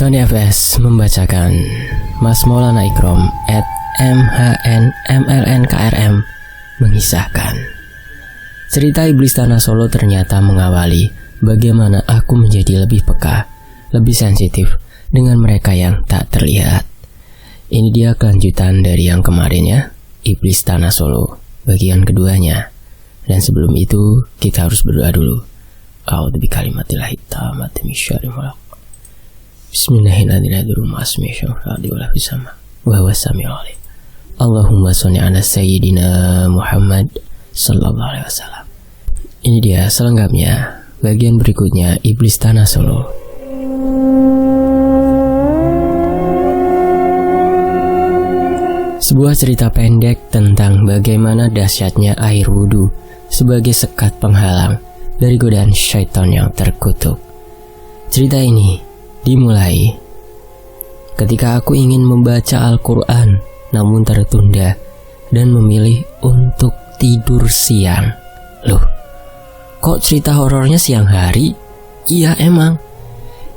Tony FS membacakan Mas Maulana Ikrom @MHNMLNKRM mengisahkan. Cerita Iblis Tanah Solo ternyata mengawali bagaimana aku menjadi lebih peka, lebih sensitif dengan mereka yang tak terlihat. Ini dia kelanjutan dari yang kemarin ya, Iblis Tanah Solo, bagian keduanya. Dan sebelum itu, kita harus berdoa dulu. A'udzu bikalimatillahi tammati min syarri ma khalaq. Bismillahirrahmanirrahim. Wa huwas samiul alim. Allahumma sholli ala sayyidina Muhammad sallallahu alaihi wasallam. Ini dia selengkapnya, bagian berikutnya Iblis Tanah Solo. Sebuah cerita pendek tentang bagaimana dahsyatnya air wudhu sebagai sekat penghalang dari godaan syaitan yang terkutuk. Cerita ini dimulai ketika aku ingin membaca Al-Quran namun tertunda dan memilih untuk tidur siang. Loh, kok cerita horornya siang hari? Iya emang.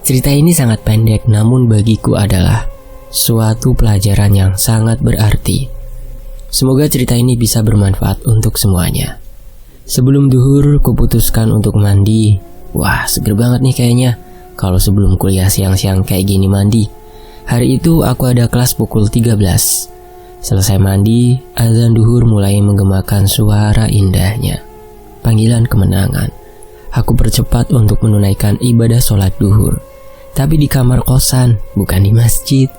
Cerita ini sangat pendek namun bagiku adalah suatu pelajaran yang sangat berarti. Semoga cerita ini bisa bermanfaat untuk semuanya. Sebelum duhur, kuputuskan untuk mandi. Wah, seger banget nih kayaknya kalau sebelum kuliah siang-siang kayak gini mandi. Hari itu aku ada kelas pukul 13. Selesai mandi, azan duhur mulai menggemakan suara indahnya. Panggilan kemenangan. Aku percepat untuk menunaikan ibadah sholat duhur. Tapi di kamar kosan, bukan di masjid.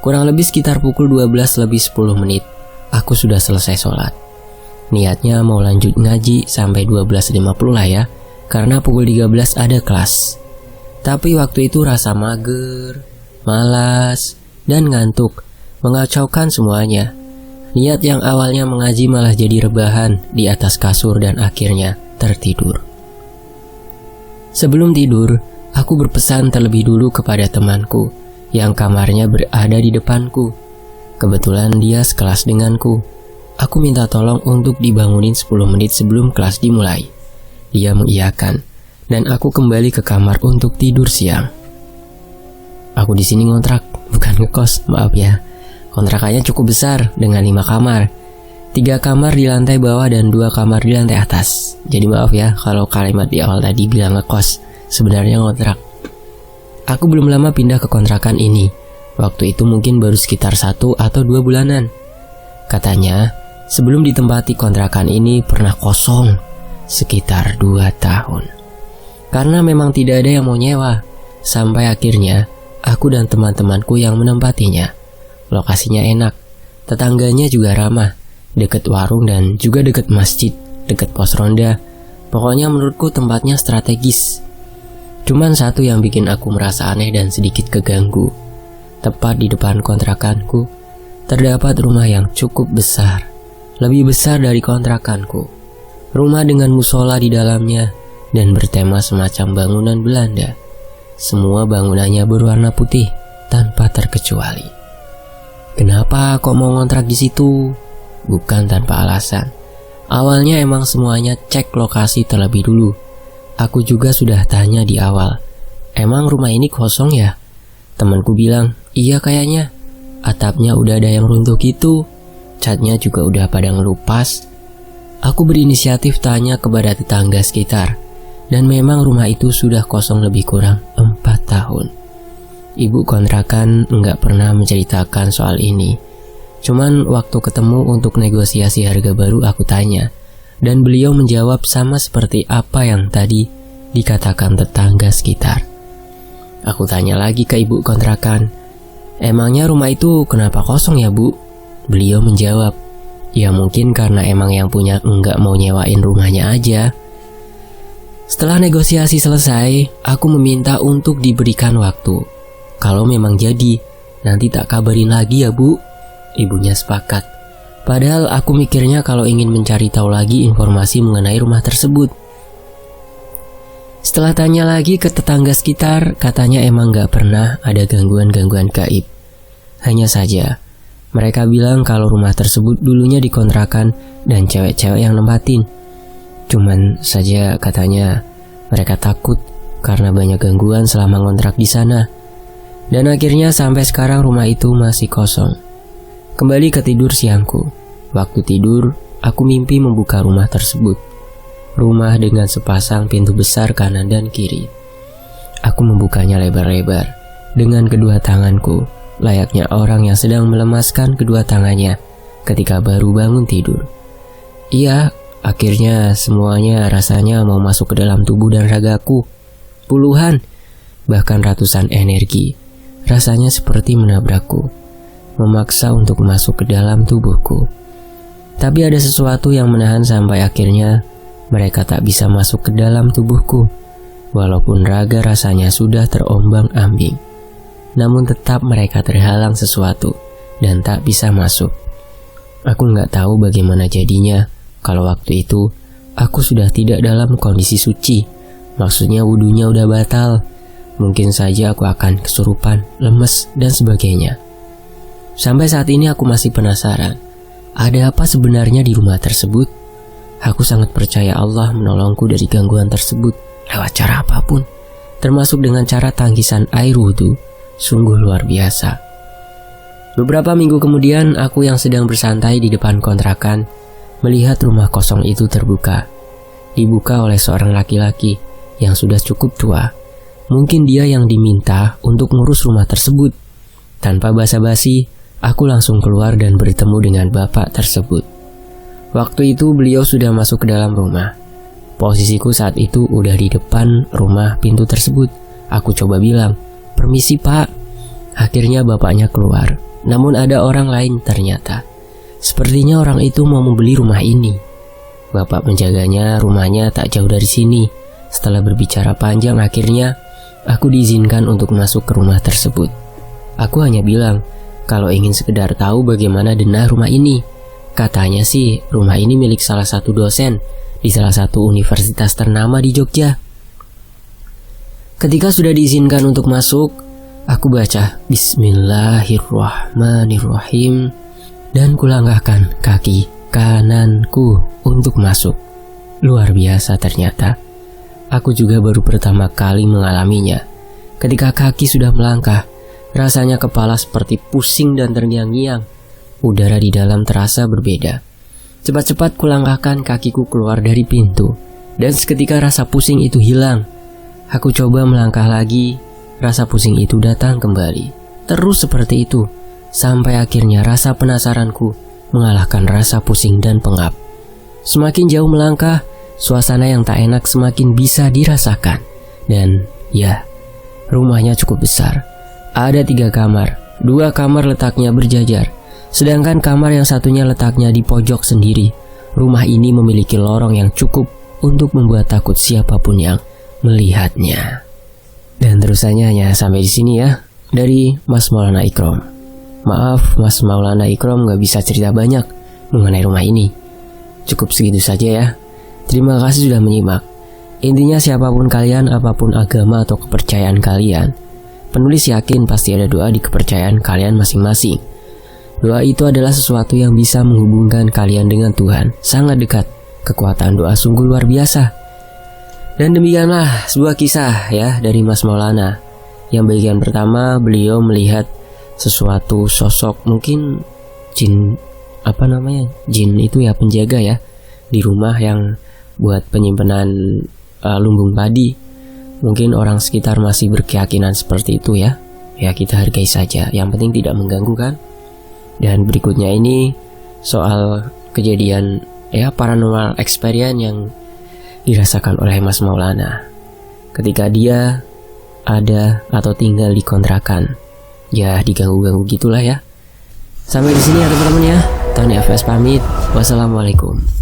Kurang lebih sekitar pukul 12 lebih 10 menit, aku sudah selesai sholat. Niatnya mau lanjut ngaji sampai 12.50 lah ya, karena pukul 13 ada kelas. Tapi waktu itu rasa mager, malas, dan ngantuk mengacaukan semuanya. Niat yang awalnya mengaji malah jadi rebahan di atas kasur dan akhirnya tertidur. Sebelum tidur, aku berpesan terlebih dulu kepada temanku yang kamarnya berada di depanku. Kebetulan dia sekelas denganku. Aku minta tolong untuk dibangunin 10 menit sebelum kelas dimulai. Dia mengiyakan, dan aku kembali ke kamar untuk tidur siang. Aku di sini ngontrak, bukan ngekos, maaf ya. Kontrakannya cukup besar dengan 5 kamar. 3 kamar di lantai bawah dan 2 kamar di lantai atas. Jadi maaf ya kalau kalimat di awal tadi bilang ngekos, sebenarnya ngontrak. Aku belum lama pindah ke kontrakan ini. Waktu itu mungkin baru sekitar 1 atau 2 bulanan. Katanya, sebelum ditempati kontrakan ini pernah kosong sekitar 2 tahun. Karena memang tidak ada yang mau nyewa. Sampai akhirnya, aku dan teman-temanku yang menempatinya. Lokasinya enak, tetangganya juga ramah, deket warung dan juga deket masjid, deket pos ronda. Pokoknya menurutku tempatnya strategis. Cuman satu yang bikin aku merasa aneh dan sedikit keganggu. Tepat di depan kontrakanku, terdapat rumah yang cukup besar. Lebih besar dari kontrakanku. Rumah dengan musola di dalamnya dan bertema semacam bangunan Belanda. Semua bangunannya berwarna putih tanpa terkecuali. Kenapa kok mau ngontrak di situ? Bukan tanpa alasan. Awalnya emang semuanya cek lokasi terlebih dulu. Aku juga sudah tanya di awal, emang rumah ini kosong ya? Temanku bilang, iya kayaknya. Atapnya udah ada yang runtuh gitu. Catnya juga udah pada ngelupas. Aku berinisiatif tanya kepada tetangga sekitar. Dan memang rumah itu sudah kosong lebih kurang 4 tahun. Ibu kontrakan nggak pernah menceritakan soal ini. Cuman waktu ketemu untuk negosiasi harga baru aku tanya. Dan beliau menjawab sama seperti apa yang tadi dikatakan tetangga sekitar. Aku tanya lagi ke ibu kontrakan, emangnya rumah itu kenapa kosong ya bu? Beliau menjawab, ya mungkin karena emang yang punya enggak mau nyewain rumahnya aja. Setelah negosiasi selesai, aku meminta untuk diberikan waktu. Kalau memang jadi, nanti tak kabarin lagi ya bu. Ibunya sepakat. Padahal aku mikirnya kalau ingin mencari tahu lagi informasi mengenai rumah tersebut. Setelah tanya lagi ke tetangga sekitar, katanya emang gak pernah ada gangguan-gangguan gaib. Hanya saja, mereka bilang kalau rumah tersebut dulunya dikontrakan dan cewek-cewek yang nempatin. Cuman saja katanya mereka takut karena banyak gangguan selama ngontrak di sana. Dan akhirnya sampai sekarang rumah itu masih kosong. Kembali ke tidur siangku. Waktu tidur, aku mimpi membuka rumah tersebut. Rumah dengan sepasang pintu besar kanan dan kiri. Aku membukanya lebar-lebar dengan kedua tanganku, layaknya orang yang sedang melemaskan kedua tangannya ketika baru bangun tidur. Iya, akhirnya semuanya rasanya mau masuk ke dalam tubuh dan ragaku. Puluhan, bahkan ratusan energi rasanya seperti menabrakku, memaksa untuk masuk ke dalam tubuhku. Tapi ada sesuatu yang menahan sampai akhirnya mereka tak bisa masuk ke dalam tubuhku. Walaupun raga rasanya sudah terombang-ambing, namun tetap mereka terhalang sesuatu dan tak bisa masuk. Aku nggak tahu bagaimana jadinya kalau waktu itu aku sudah tidak dalam kondisi suci. Maksudnya wudunya udah batal. Mungkin saja aku akan kesurupan, lemes, dan sebagainya. Sampai saat ini aku masih penasaran, ada apa sebenarnya di rumah tersebut? Aku sangat percaya Allah menolongku dari gangguan tersebut lewat cara apapun, termasuk dengan cara tangkisan air wudhu. Sungguh luar biasa. Beberapa minggu kemudian, aku yang sedang bersantai di depan kontrakan melihat rumah kosong itu terbuka. Dibuka oleh seorang laki-laki yang sudah cukup tua. Mungkin dia yang diminta untuk ngurus rumah tersebut. Tanpa basa-basi, aku langsung keluar dan bertemu dengan bapak tersebut. Waktu itu beliau sudah masuk ke dalam rumah. Posisiku saat itu udah di depan rumah pintu tersebut. Aku coba bilang, "Permisi pak." Akhirnya bapaknya keluar. Namun ada orang lain ternyata. Sepertinya orang itu mau membeli rumah ini. Bapak penjaganya rumahnya tak jauh dari sini. Setelah berbicara panjang, akhirnya aku diizinkan untuk masuk ke rumah tersebut. Aku hanya bilang kalau ingin sekedar tahu bagaimana denah rumah ini. Katanya sih rumah ini milik salah satu dosen di salah satu universitas ternama di Jogja. Ketika sudah diizinkan untuk masuk, aku baca Bismillahirrahmanirrahim dan kulangkahkan kaki kananku untuk masuk. Luar biasa ternyata. Aku juga baru pertama kali mengalaminya. Ketika kaki sudah melangkah, rasanya kepala seperti pusing dan terngiang-ngiang. Udara di dalam terasa berbeda. Cepat-cepat kulangkahkan kakiku keluar dari pintu, dan seketika rasa pusing itu hilang. Aku coba melangkah lagi, rasa pusing itu datang kembali. Terus seperti itu, sampai akhirnya rasa penasaranku mengalahkan rasa pusing dan pengap. Semakin jauh melangkah, suasana yang tak enak semakin bisa dirasakan. Dan ya, rumahnya cukup besar. Ada 3 kamar, 2 kamar letaknya berjajar. Sedangkan kamar yang satunya letaknya di pojok sendiri. Rumah ini memiliki lorong yang cukup untuk membuat takut siapapun yang melihatnya. Dan terusannya hanya sampai di sini ya, dari Mas Maulana Ikrom. Maaf, Mas Maulana Ikrom gak bisa cerita banyak mengenai rumah ini. Cukup segitu saja ya. Terima kasih sudah menyimak. Intinya siapapun kalian, apapun agama atau kepercayaan kalian, penulis yakin pasti ada doa di kepercayaan kalian masing-masing. Doa itu adalah sesuatu yang bisa menghubungkan kalian dengan Tuhan. Sangat dekat. Kekuatan doa sungguh luar biasa. Dan demikianlah sebuah kisah ya dari Mas Maulana. Yang bagian pertama, beliau melihat sesuatu sosok, mungkin jin, jin itu ya, penjaga ya, di rumah yang buat penyimpanan lumbung padi. Mungkin orang sekitar masih berkeyakinan seperti itu ya. Ya kita hargai saja. Yang penting tidak mengganggu kan. Dan berikutnya ini soal kejadian ya paranormal experience yang dirasakan oleh Mas Maulana ketika dia ada atau tinggal di kontrakan. Ya diganggu-ganggu gitulah ya. Sampai di sini ya teman-teman ya. Tony FS pamit. Wassalamualaikum.